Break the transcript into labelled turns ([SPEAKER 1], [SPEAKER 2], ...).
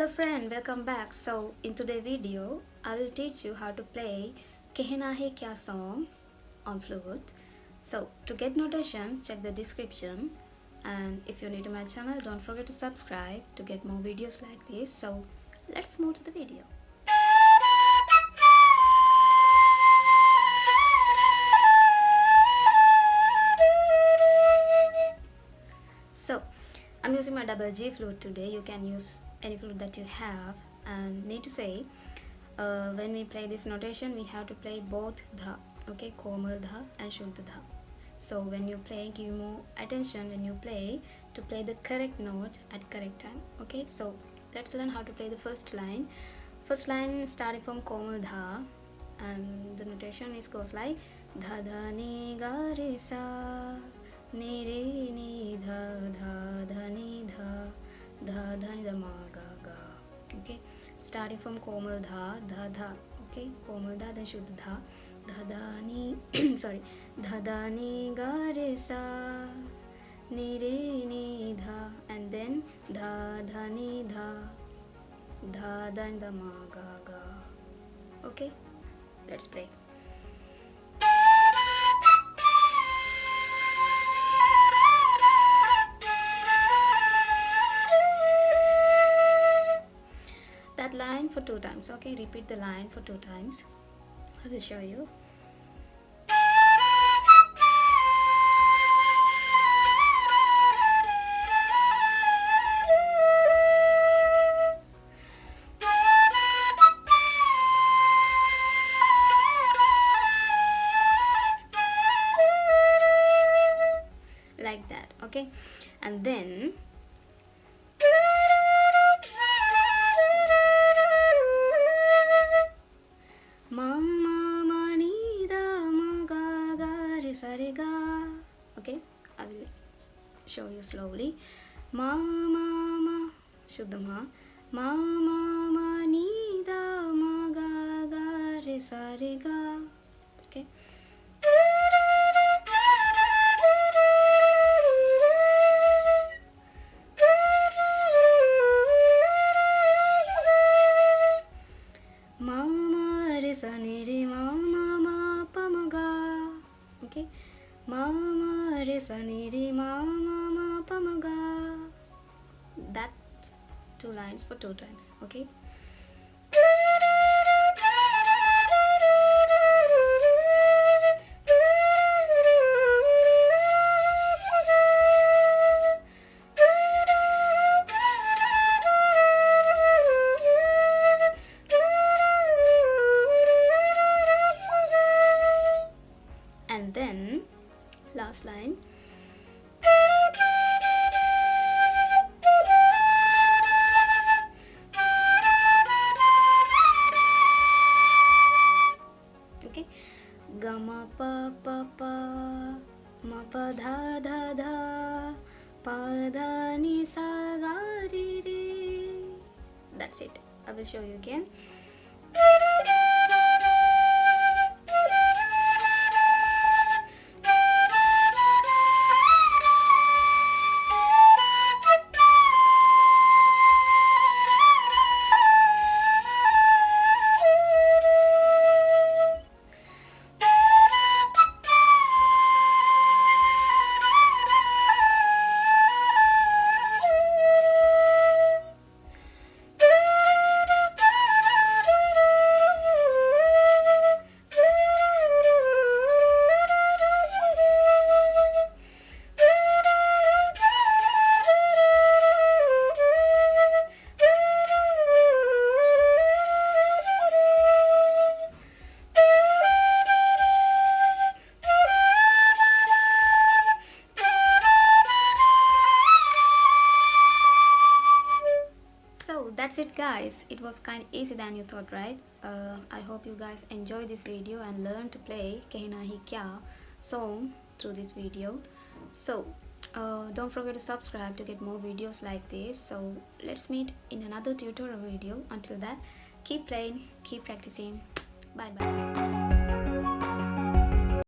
[SPEAKER 1] Hello friend, welcome back. So in today's video, I will teach you how to play Kehna Hi song on flute. So to get notation, check the description. And if you're new to my channel, don't forget to subscribe to get more videos like this. So let's move to the video. So I'm using my double G flute today. You can use any flute that you have, and need to say when we play this notation we have to play both dha, okay, komal dha and shuddha dha. So when you play, give more attention when you play to play the correct note at correct time. Okay, so let's learn how to play the first line. First line starting from komal dha, and the notation goes like dha dha ni ga re sa ni re ni dha dha dha ni dha dha dha ni dha ma ga ga. Okay, starting from komal dha dha dha. Okay, komal dha, then shuddha dha, dha dha ni sorry, dha dha ni ga re sa ni re ni dha, and then dha dha ni dha dha dha ni dha ma ga ga. Okay, let's play. That line for 2 times. Okay, repeat the line for 2 times. I will show you. Like that. Okay, and then ma ma ma ni da ma ga ga re sa re ga. Okay, I will show you slowly. Ma ma ma shuddha ma ma ni da ma ga ga re sa re ga. Okay, ma ma re sa ni re ma ma pa ma ga. Okay, ma ma re sa ni re ma ma pa ma ga. That 2 lines for 2 times. Okay, and then last line. Okay, ga ma pa pa pa ma pa dha dha dha pa dha ni sa ga re re. That's it. I will show you again. That's it guys. It was kind of easy than you thought, right? I hope you guys enjoy this video and learn to play Kehna Hi song through this video. So don't forget to subscribe to get more videos like this. So let's meet in another tutorial video. Until that, keep playing, keep practicing. Bye bye.